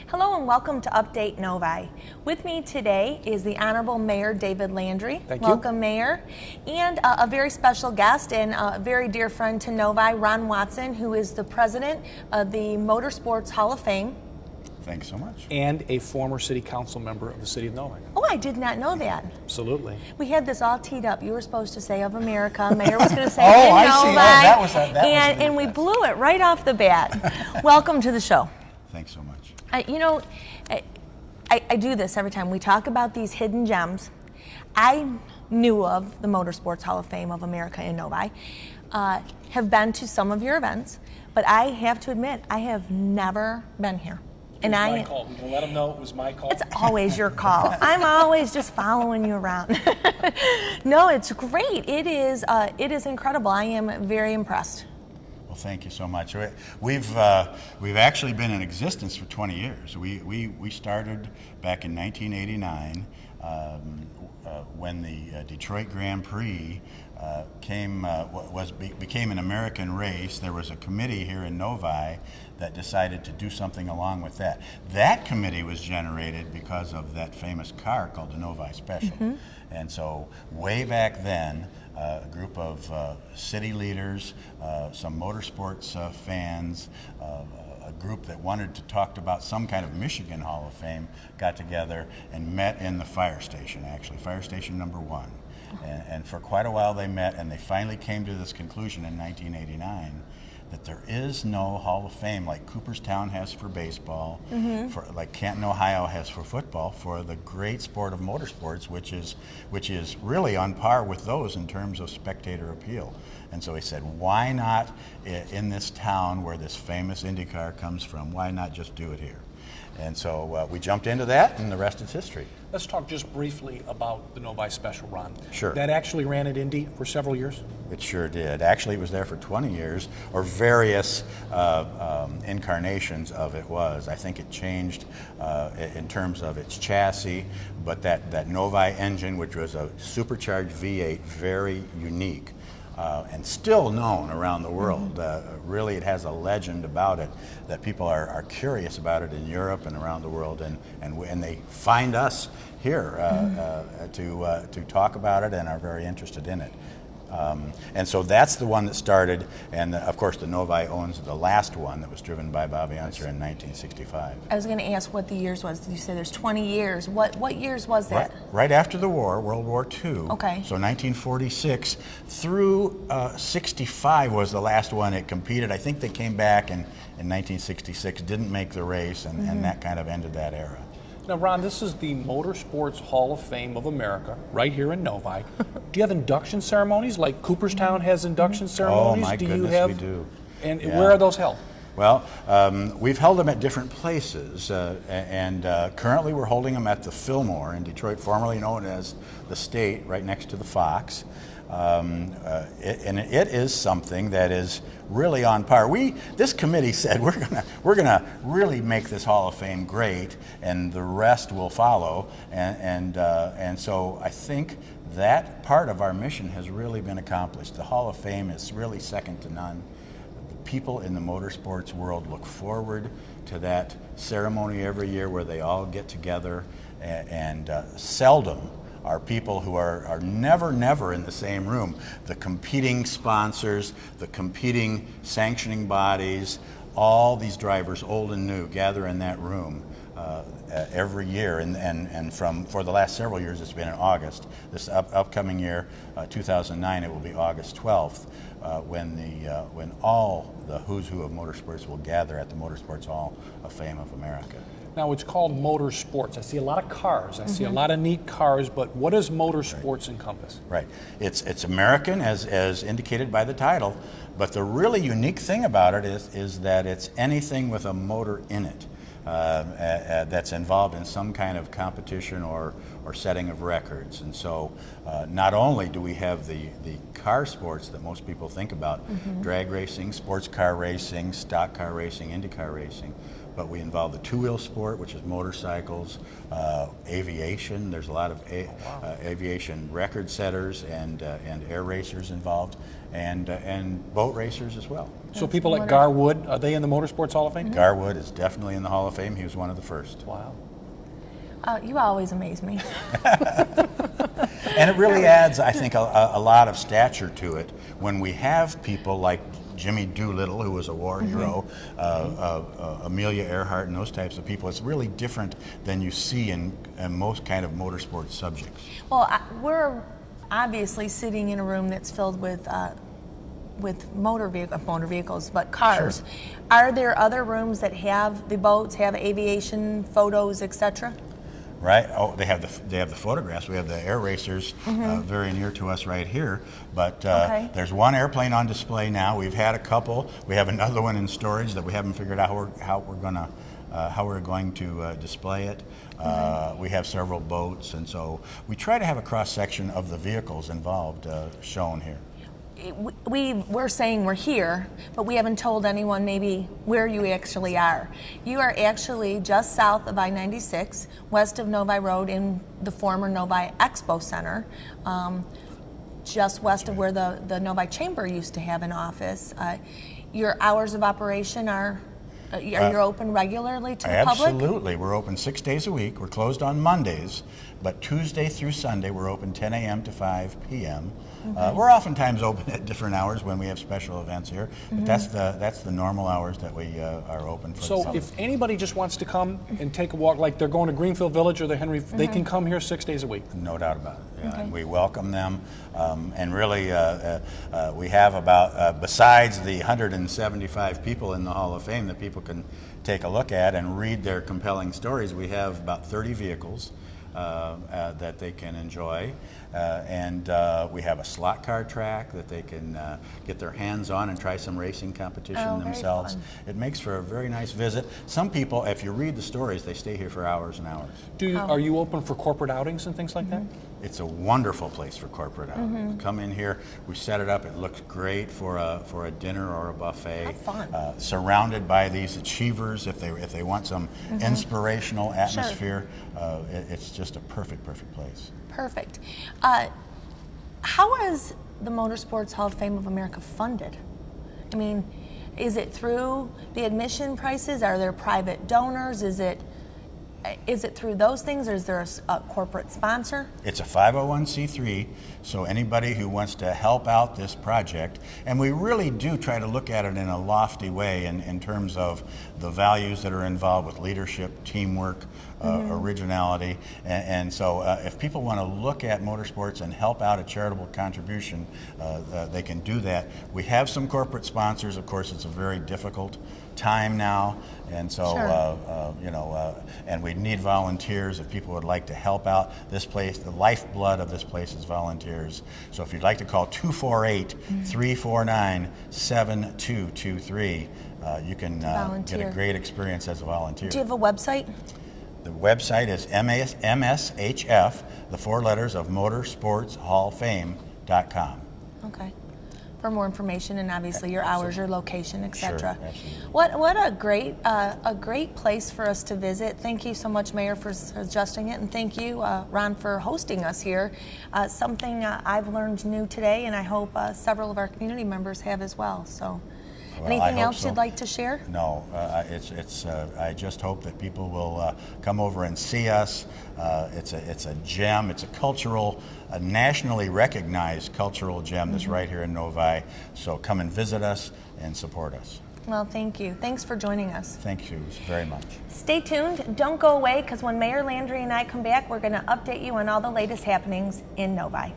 Hello and welcome to Update Novi. With me today is the Honorable Mayor David Landry. Thank you. Welcome, Mayor. And a very special guest and a very dear friend to Novi, Ron Watson, who is the president of the Motorsports Hall of Fame. Thanks so much. And a former city council member of the City of Novi. Oh, I did not know that. Absolutely. We had this all teed up. You were supposed to say of America. Mayor was going to say Oh, in I Novi. see. Oh, that was and we blew it right off the bat. Welcome to the show. Thanks so much. I do this every time. We talk about these hidden gems. I knew of the Motorsports Hall of Fame of America in Novi, have been to some of your events, but I have to admit, I have never been here. It was my call. We can let them know it was my call. It's always your call. I'm always just following you around. No, it's great. It is incredible. I am very impressed. Well, thank you so much. We've actually been in existence for 20 years. We started back in 1989 when the Detroit Grand Prix became an American race. There was a committee here in Novi that decided to do something along with that. That committee was generated because of that famous car called the Novi Special. Mm-hmm. And so way back then, a group of city leaders, some motorsports fans, a group that wanted to talk about some kind of Michigan Hall of Fame got together and met in the fire station, actually, fire station number 1. And for quite a while they met, and they finally came to this conclusion in 1989 that there is no Hall of Fame like Cooperstown has for baseball, mm-hmm. like Canton, Ohio has for football, for the great sport of motorsports, which is really on par with those in terms of spectator appeal. And so he said, why not in this town where this famous IndyCar comes from, why not just do it here? And so we jumped into that, and the rest is history. Let's talk just briefly about the Novi Special, Ron. Sure. That actually ran at Indy for several years? It sure did. Actually, it was there for 20 years, or various incarnations of it was. I think it changed in terms of its chassis, but that Novi engine, which was a supercharged V8, very unique. And still known around the world. Really, it has a legend about it that people are curious about it in Europe and around the world, and they find us here to talk about it and are very interested in it. And so that's the one that started, and of course the Novi owns the last one that was driven by Bobby Unser in 1965. I was going to ask what the years was. Did you say there's 20 years? What years was that? Right after the war, World War II. Okay. So 1946 through 65 was the last one it competed. I think they came back in 1966, didn't make the race, and that kind of ended that era. Now, Ron, this is the Motorsports Hall of Fame of America, right here in Novi. Do you have induction ceremonies like Cooperstown has induction ceremonies? Oh, my goodness, we do. And where are those held? Well, we've held them at different places, and currently we're holding them at the Fillmore in Detroit, formerly known as the State, right next to the Fox. And it is something that is really on par. This committee said we're gonna really make this Hall of Fame great, and the rest will follow. And so I think that part of our mission has really been accomplished. The Hall of Fame is really second to none. The people in the motorsports world look forward to that ceremony every year where they all get together, and seldom are people who are never in the same room. The competing sponsors, the competing sanctioning bodies, all these drivers, old and new, gather in that room every year, and for the last several years it's been in August. This upcoming year, 2009, it will be August 12th, when all the who's who of motorsports will gather at the Motorsports Hall of Fame of America. Now, it's called Motorsports. I see a lot of cars. I see a lot of neat cars, but what does motorsports encompass? Right. It's American, as indicated by the title, but the really unique thing about it is that it's anything with a motor in it that's involved in some kind of competition or setting of records. And so not only do we have the car sports that most people think about, drag racing, sports car racing, stock car racing, IndyCar racing, but we involve the two-wheel sport, which is motorcycles, aviation. There's a lot of aviation record setters and air racers involved, and boat racers as well. So people like Garwood, are they in the Motorsports Hall of Fame? Garwood is definitely in the Hall of Fame. He was one of the first. Wow. You always amaze me. And it really adds, I think, a lot of stature to it when we have people like Jimmy Doolittle, who was a war hero, Amelia Earhart, and those types of people. It's really different than you see in most kind of motorsports subjects. Well, we're obviously sitting in a room that's filled with motor vehicles, but cars. Sure. Are there other rooms that have the boats, have aviation photos, etc.? Right. Oh, they have the photographs. We have the air racers very near to us right here. But there's one airplane on display now. We've had a couple. We have another one in storage that we haven't figured out how we're going to display it. We have several boats, and so we try to have a cross section of the vehicles involved shown here. We're saying we're here, but we haven't told anyone maybe where you actually are. You are actually just south of I-96, west of Novi Road in the former Novi Expo Center, just west of where the Novi Chamber used to have an office. Your hours of operation are you open regularly to the public? Absolutely. We're open 6 days a week. We're closed on Mondays, but Tuesday through Sunday we're open 10 a.m. to 5 p.m. We're oftentimes open at different hours when we have special events here, but that's the normal hours that we are open for. So if anybody just wants to come and take a walk, like they're going to Greenfield Village or the Henry, they can come here 6 days a week. No doubt about it. Yeah, and we welcome them, and really we have about, besides the 175 people in the Hall of Fame that people can take a look at and read their compelling stories, we have about 30 vehicles that they can enjoy, and we have a slot car track that they can get their hands on and try some racing competition themselves. Fun. It makes for a very nice visit. Some people, if you read the stories, they stay here for hours and hours. Are you open for corporate outings and things like that? It's a wonderful place for corporate outings. Come in here, we set it up, it looks great for a dinner or a buffet. How fun. Surrounded by these achievers, if they want some inspirational atmosphere, it's just a perfect place. Perfect. How is the Motorsports Hall of Fame of America funded? I mean, is it through the admission prices? Are there private donors? Is it through those things, or is there a corporate sponsor? It's a 501c3, so anybody who wants to help out this project, and we really do try to look at it in a lofty way in terms of the values that are involved with leadership, teamwork, originality, and so if people want to look at motorsports and help out a charitable contribution, they can do that. We have some corporate sponsors. Of course, it's a very difficult time now, and so and we need volunteers if people would like to help out this place. The lifeblood of this place is volunteers. So if you'd like to call 248-349-7223, you can get a great experience as a volunteer. Do you have a website? The website is MSHF, the 4 letters of motorsportshallfame.com. Okay. For more information and obviously your hours, your location, etc. Sure, absolutely. What a great place for us to visit. Thank you so much, Mayor, for suggesting it, and thank you, Ron, for hosting us here. Something I've learned new today, and I hope several of our community members have as well. So. Well, anything else you'd like to share? No, I just hope that people will come over and see us. It's a gem. It's a nationally recognized cultural gem that's right here in Novi. So come and visit us and support us. Well, thank you. Thanks for joining us. Thank you very much. Stay tuned. Don't go away, because when Mayor Landry and I come back, we're going to update you on all the latest happenings in Novi.